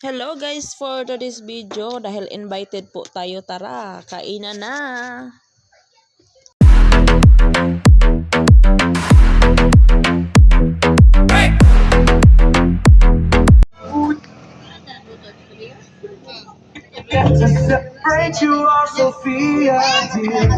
Hello guys, for today's video, dahil invited po tayo, tara, kainan na. To separate you are Sophia, dear.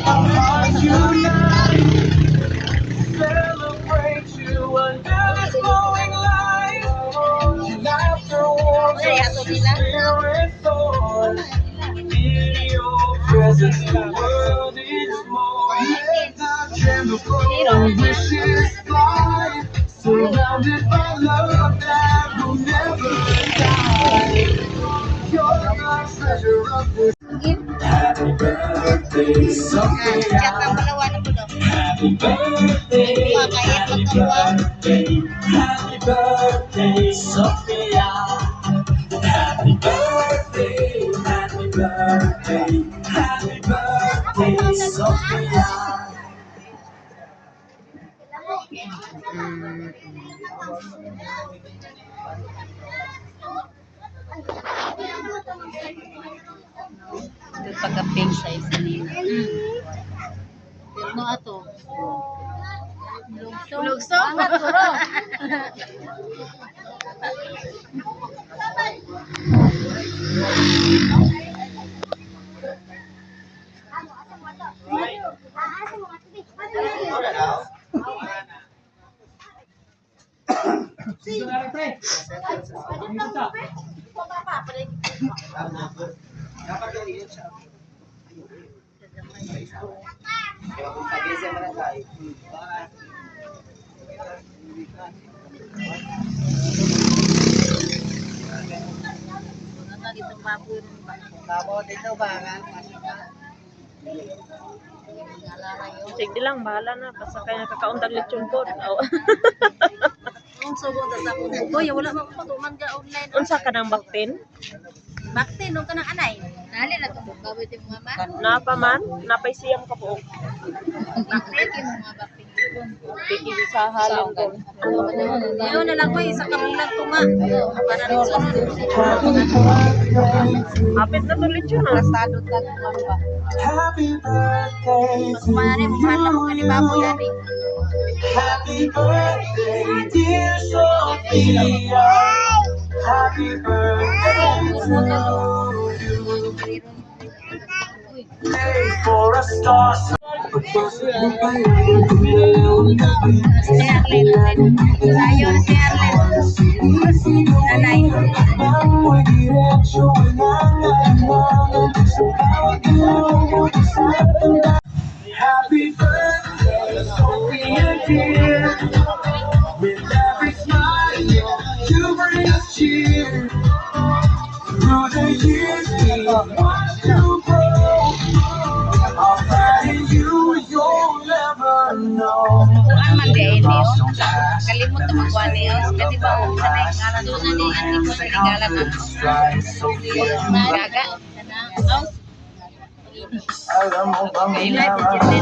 Are you not? Celebrate you under this glowing light. Your laughter warms the spirit soars. In your presence, the world is more. Tremble, wishes fly. Surrounded by love that will never die. You're the treasure of this. Happy birthday, Sophia. Happy birthday, happy birthday, happy birthday, Sophia. Happy birthday, happy birthday, happy birthday, Sophia. Ito pagka-big size nila. Pero ato. Lugsong. Ang aturo. Sige lang, bahala na, basta kaya nakakauntag lechon po. Ang sugo ta sa akong bugoy, wala man ko patuman ka online. Unsa ka ng baktin? Bakti no ka nang anay. Dali na to baboy ti mama. Napa man, napay siyam ka po. Bakti ti mga bakti. Piki sa halong ko. Ngayon na lang ko isa ka bulan tuma. Para rin sunod. Hapit na to lechon ah. Sadot lang ba. Happy birthday to Mare mo pala mo kani baboy you. ari. Happy birthday, dear Sophia. Happy birthday to you. Play for a star. Sayo si Arlen. Nanay. Happy birthday, Sophia dear. With every smile, you bring us cheer. Through the years, we watched you grow. I'll find you, you'll never know. Ang mag-inis. Kalimot na magwanios. Kasi ba o sanay ngalan doon na din ang tipo sa ligala na. Gaga. Alam mo bang Kailan din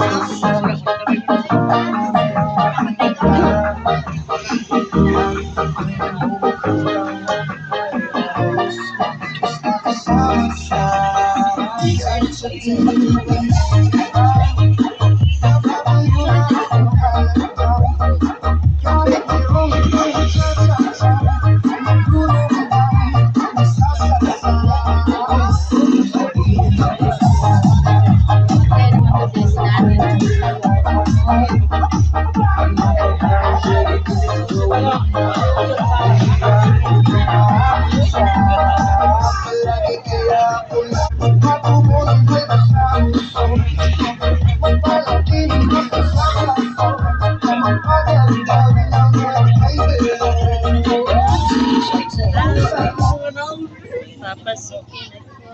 Papasukin ako.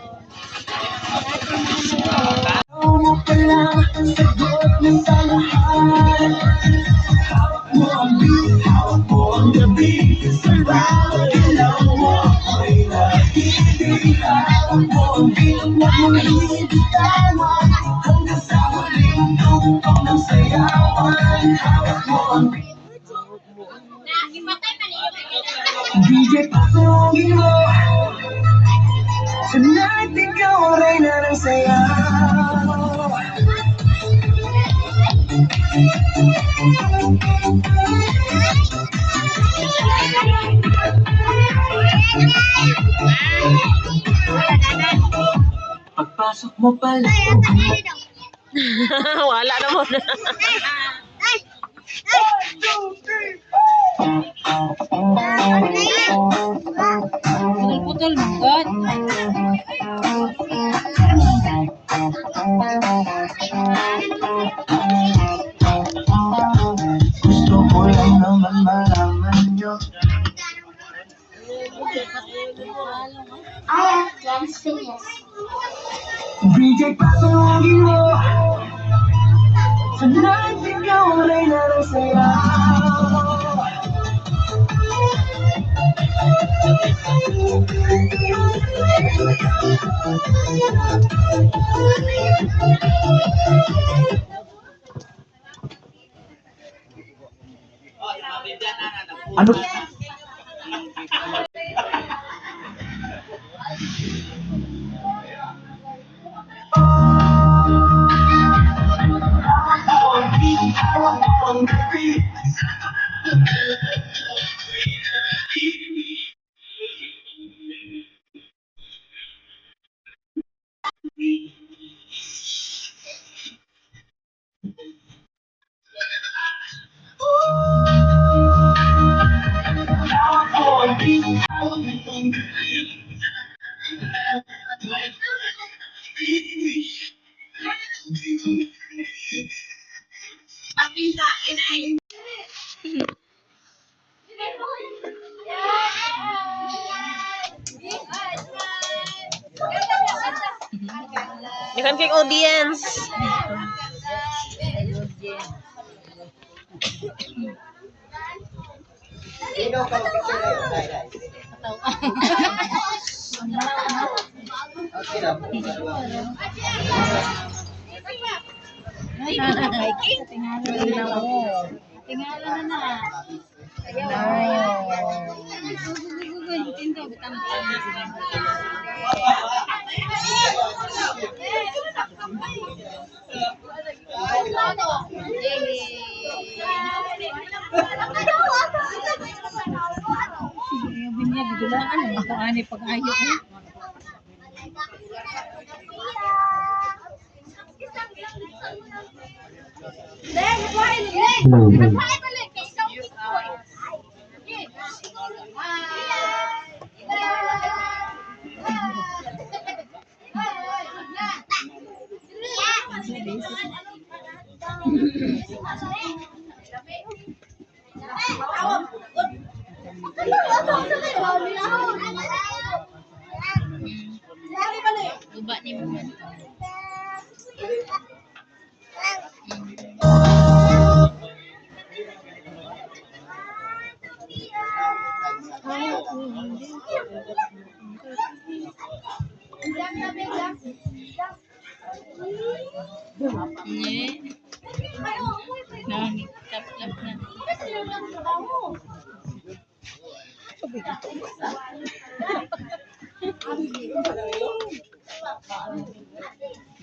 mo pa lang ang sagot ng talahan. Hawak mo ang gabi, sarado ilaw mo ako'y nag-ibig. Hawak mo ang bilang na muling bitawan, hanggang sa huling tugtog ng sayawan. Hawak mo ang DJ pasalubong mo. Tonight, ikaw ang reyna ng saya. Pagpasok mo pala. Wala naman. Putol-putol, God. Gusto ko lang naman malaman nyo. DJ, pasalubong mo. Tonight, ikaw ang reyna ng saya. Ano? You can kick audience. Tingala na. Guba ni mo.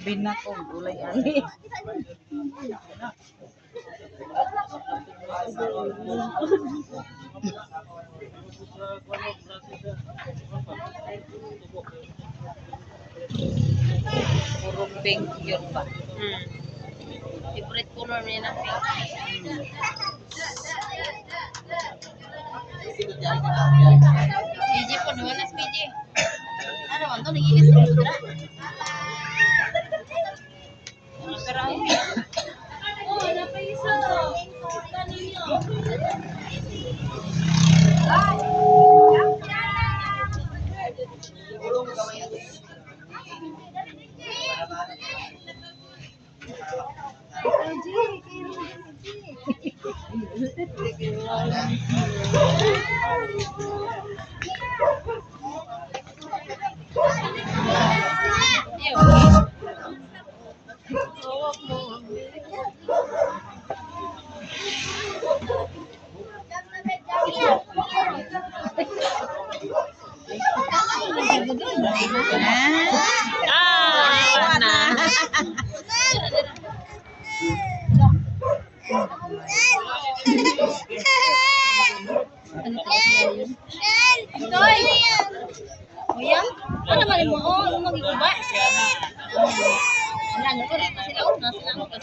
Binakong gulay ani. Puro pink yun ba? Favorite color niya na pink. PG po, naman na si PG. Ano man to, nag-inis ko dra. Oh, napaiso. Ah, na. Toy! Kuya? Ano naman mo? Ano mag-iba? Wala na ko rin. Sila ako. Sila ako.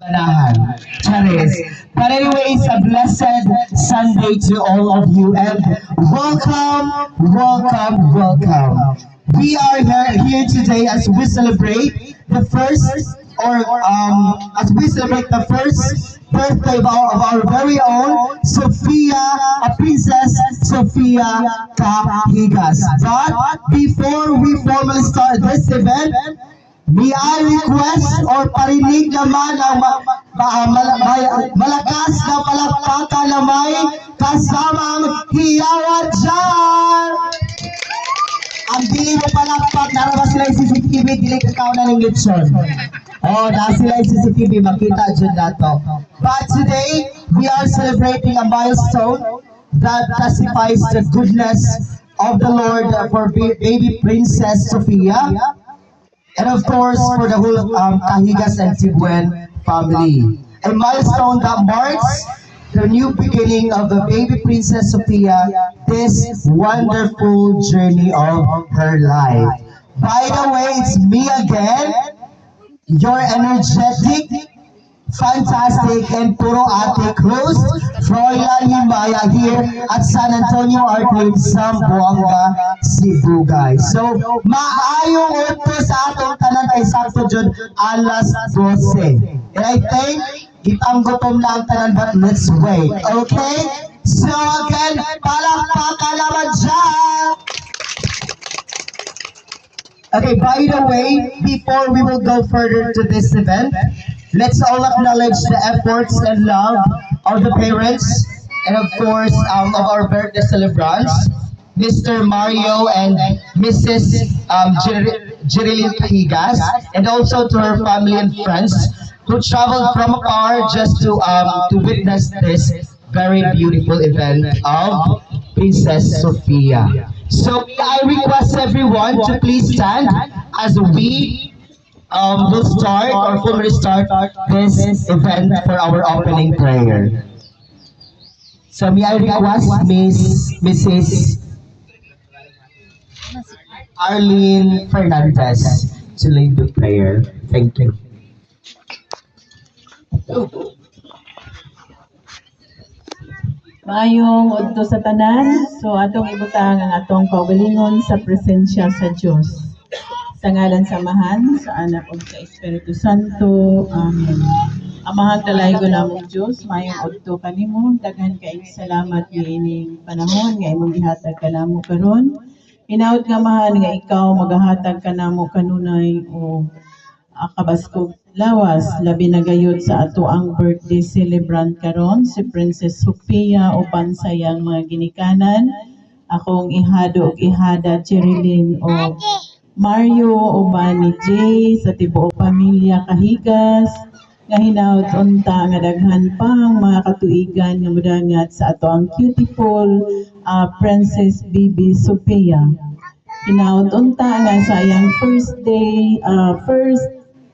Manahan. Charis. But anyways, a blessed Sunday to all of you and welcome, welcome, welcome. We are here today as we celebrate the first, as we celebrate the first birthday of our very own Sophia, Princess Sophia Kahigas. But before we formally start this event, may I request or parinig naman ang malakas na palakpakan na may kasamang hiyawan dyan! Ang bili mo palakpak, narabas sila yung CCTV, dili kakaw na ng lechon. Oh, na sila yung CCTV, makita dyan na to. But today, we are celebrating a milestone that testifies the goodness of the Lord for baby Princess Sophia. And of course, for the whole Kahigas and Tibuen family. A milestone that marks the new beginning of the baby Princess Sophia, this wonderful journey of her life. By the way, it's me again, your energetic, fantastic, and puro ate Cruz, Froilan Himaya here at San Antonio Arcade, Zamboanga, Cebu, guys. So, maayong upo sa atong tanan kay sakto dyan, alas 12. And I think, itang gutom lang tanan, but let's wait, okay? So again, palakpakan naman dyan! Okay, by the way, before we will go further to this event, let's all acknowledge the efforts and love of the parents and of course of our birthday celebrants, Mr. Mario and Mrs. Jerilyn Higas, and also to her family and friends who traveled from afar just to witness this very beautiful event of Princess Sophia. So I request everyone to please stand as we will start or formally start this event for our opening prayer. So may I request Mrs. Arlene Fernandez to lead the prayer. Thank you. Maayong udto sa tanan, so atong ibutang ang atong kaugalingon sa presensya sa Dios. Sa ngalan samahan, sa anak ug sa Espiritu Santo. Amen. Amahang dalaygo namong Dios, maayong udto kanimo, daghan kaayong salamat niining panahon nga imong gihatag kanamo karon. Hinaut nga mahal nga ikaw magahatag kanamo kanunay o kabaskog lawas, labi na gayud sa ato ang birthday celebrant karon si Princess Sophia uban sa iyang mga ginikanan, akong ihado ug ihada Jerilyn o Mario uban ni Jay sa tibuok pamilya Kahigas nga hinaut unta nga daghan pang mga katuigan nga modangat sa ato ang beautiful Princess Baby Sophia. Hinaut unta nga sa iyang first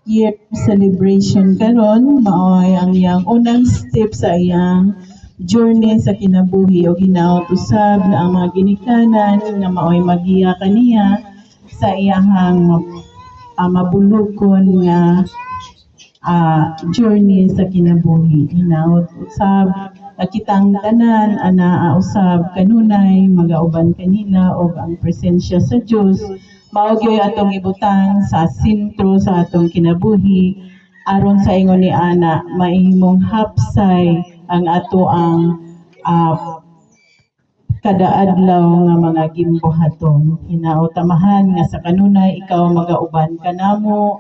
year celebration karon maoy ang iyang unang step sa iyang journey sa kinabuhi o hinaut usab na ang mga ginikanan nga maoy magiya kaniya sa iyahang mabulukon nga journey sa kinabuhi. Hinaut usab kitang tanan ana usab kanunay magauban kanila og ang presensya sa Dios mao gyud atong ibutang sa sentro sa atong kinabuhi aron sa ingon ni ana mahimong hapsay ang ato ang kada adlaw nga mga gimbuhaton. Hinautamahan nga sa kanunay ikaw magauban kanamo,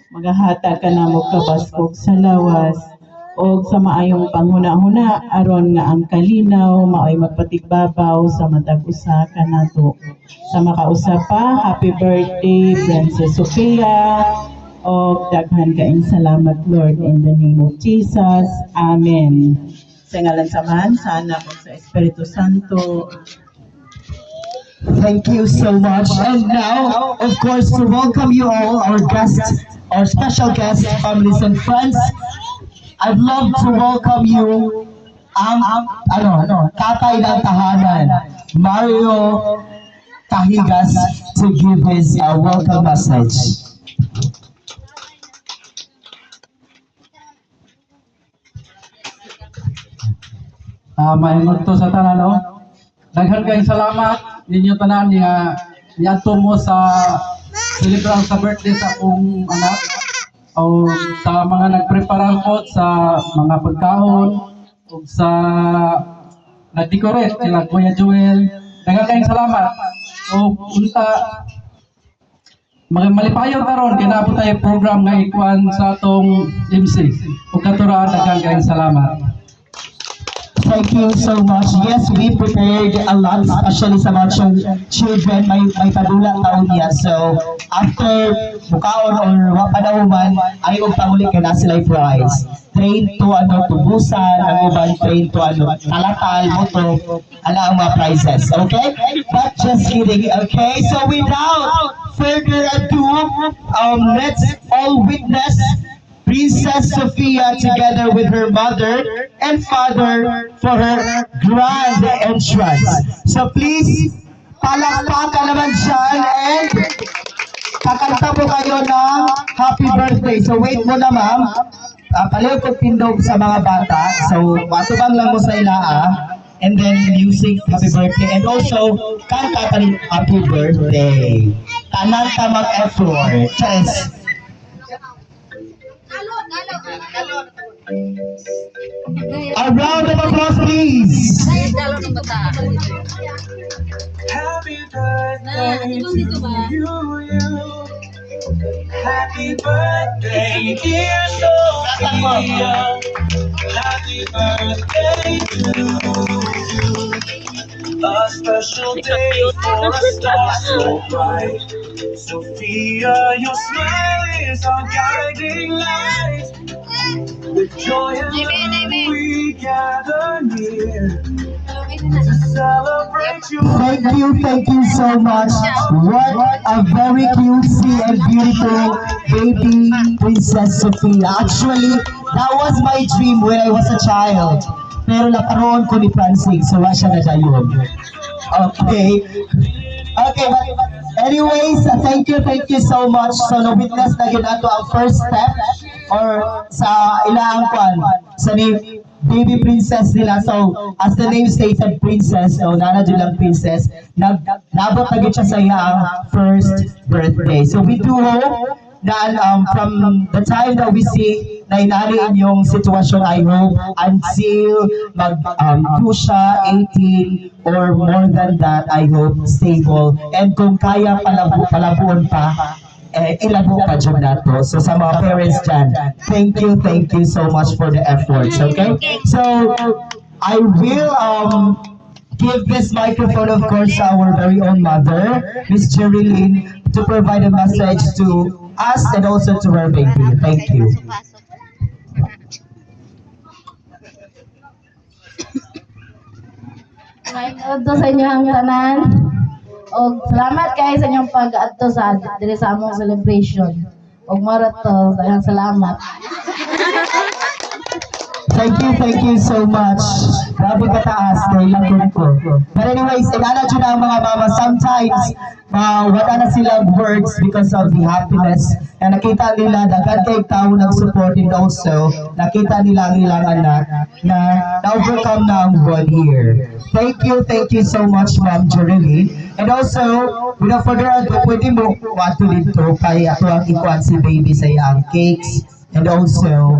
magahatag kanamo kabaskog sa lawas o sa maayong panghuna-huna aron nga ang kalinaw maoy magpatigbabaw sa matag usa kanato. Sa makausap pa, happy birthday Princess Sophia o daghan kaayong salamat Lord in the name of Jesus. Amen. Sa ngalan sa Ama, sa Anak, at sa Espiritu Santo. Thank you so much. And now, of course, to welcome you all, our guests, our special guests, families and friends, I'd love to welcome you ang tatay ng tahanan, Mario Cahigas, to give his welcome message. Mahingot to sa tanan, no? Daghan kayong salamat ninyo tanan niadto mo sa celebrate sa birthday sa akong anak o sa mga nagprepare po sa mga pagkaon o sa nag-decorate sila Kuya Joel. Daghan kayong salamat. O unta malipayon karon kay naabot tayo program nga ikuan sa atong MC. O katura daghan kayong salamat. Thank you so much. Yes, we prepared a lot, especially sa mga children. May padula taon niya. So, after bukaon or wapanauman, ay panguli ka na sila prize. Train to tubusan, ang uban train to talatal, moto, ang mga prizes. Okay? But just kidding. Okay? So, without further ado, let's all witness Princess Sophia together with her mother and father for her grand entrance. So please, palakpakan naman siyan and kakanta po kayo ng happy birthday. So wait muna ma'am, paliw ko pindog sa mga bata. So matubang lang mo sa ilaa and then music happy birthday and also kanta pa rin happy birthday. Tanan ka mag-effort. Cheers! A round of applause, please. Happy birthday to you. Happy birthday, dear Sophia. Happy birthday to you. A special day for a star so bright. Sophia, your smile is our guiding light. With joy and love we gather near to celebrate you. Thank you so much. What a very cutesy and beautiful baby Princess Sophia. Actually, that was my dream when I was a child. Pero nakaroon ko ni Francine, so wala siya na dayon. Okay. Okay, but anyways, thank you so much. So, na-witness na yun ato ang first step or sa ilang kwan, sa ni baby princess nila. So, as the name stated, princess, so nanadyo lang princess, nabot na siya sa iyang first birthday. So, we do hope that from the time that we see na inari inyong sitwasyon, I hope, until mag-2 siya, 18, or more than that, I hope, stable. And kung kaya palabuon pa, ilabo pa dyan na to. So sa mga parents dyan, thank you so much for the efforts, okay? So, I will give this microphone, of course, to our very own mother, Miss Jerilyn, to provide a message to us and also to her baby. Thank you. Ito sa inyo ang tanan. O salamat kayo sa inyong pag-adto sa diri sa among celebration. Og marat to, daghang salamat. Thank you so much. Grabe kataas, nailangon ko. But anyways, inana dyan ang mga mama, sometimes, wala na silang words because of the happiness na nakita nila, daghan kay tao nag-support and also, nakita nila ang ilang anak na na-overcome na ang one year. Thank you so much, Ma'am Jerilyn. And also, without further ado, pwede mo wato dito kay ato ang ikuan si baby sa iyang cakes and also,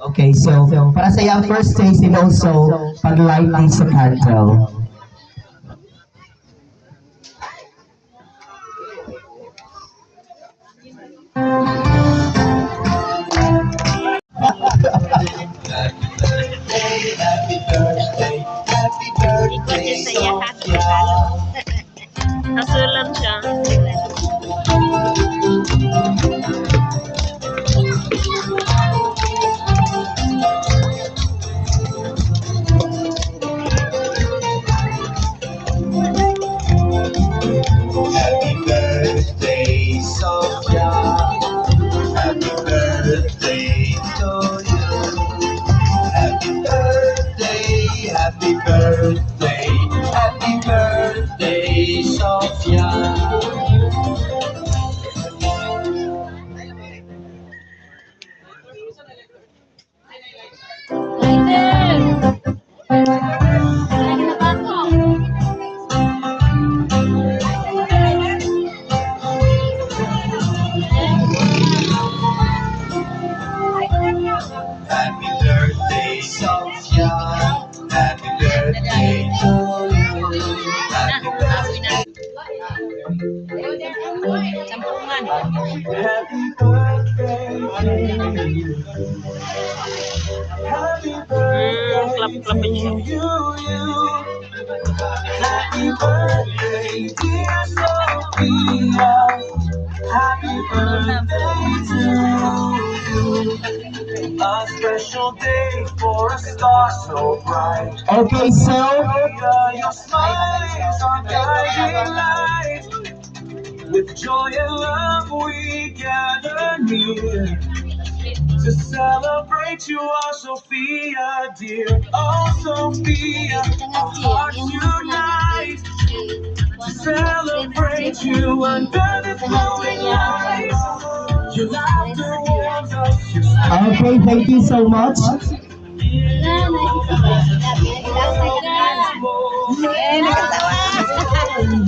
okay, so para sa iyang first taste and also pag-lighting sa candle. Nasulam siya. Happy birthday, Sophia. Happy birthday to you. Happy birthday. Sampungan. Happy birthday to you. Happy birthday Klap-klapin siya. to you. Happy birthday, dear Sophia. Happy birthday to you. A special day for a star so bright. Okay, so Your smile is our guiding light. With joy and love we gather near to celebrate you, our Sophia dear. Oh Sophia, our hearts unite to celebrate you under the glowing light. Your laughter warms us, your smile okay, thank you so much.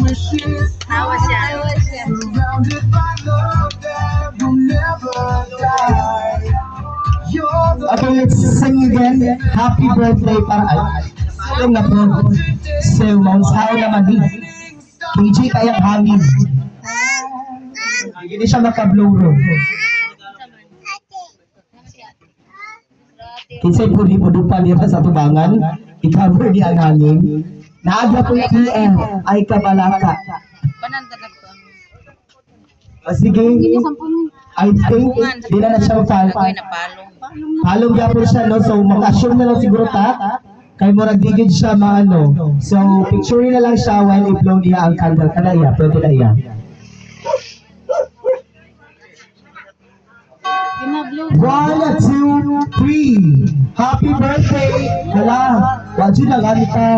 wishes surrounded by love that will never die. You're the Okay, let's sing again. Happy birthday para ay na po. So, maunsaon naman din. KJ kayang hangin. Hindi siya maka-blow room. Kinsay po di po dupa niya sa tubangan. I-cover di ang hangin. Naaga po yung PM ay kabalaka. O sige, I think di na siya Gawin na palong. halong gyapon siya, no? So, mag-assume na lang siguro ta. Kay mo nagdigid siya maano. So, picture na lang siya while i-blow niya ang candle. Kanaya, pwede na iya. 1, 2, 3. Happy birthday! Hala, wajud na gani ka.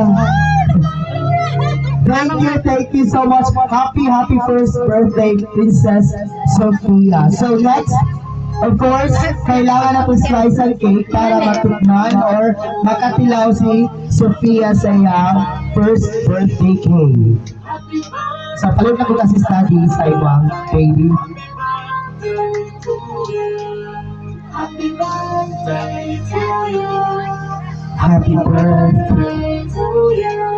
Thank you so much. Happy first birthday, Princess Sophia. So next, of course, kailangan na itong slice ang cake para matukman or makatilaw si Sophia sa iyang first birthday cake. Sa palod na ko kasi study sa ibang baby. happy birthday to you. Happy birthday. To you.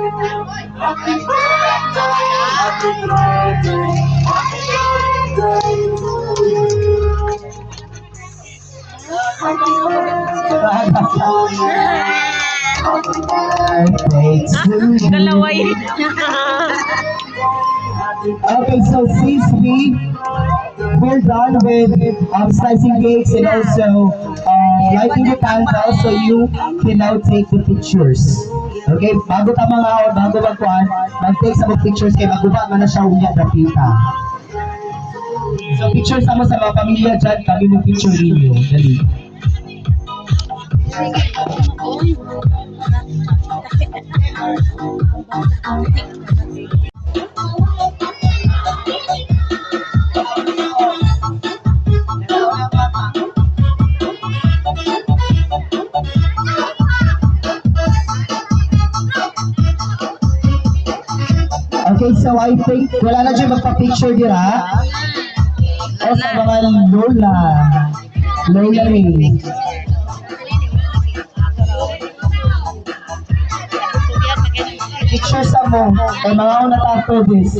Happy birthday, happy birthday, happy birthday to you. Happy birthday to you. Kalaway. Okay, so since we're done with slicing cakes and also lighting the candles, so you can now take the pictures. Okay, bago ta mga bago magkuhan, mag-take sa mga pictures kay maguba man na siya unya dapita. So pictures sama sa mga pamilya dyan, kami mo picture ninyo. Dali. Okay, so I think wala na dyan magpa-picture dira. O sa mga Lola. Lola rin. Picture sa mo. Kay mga una tato this.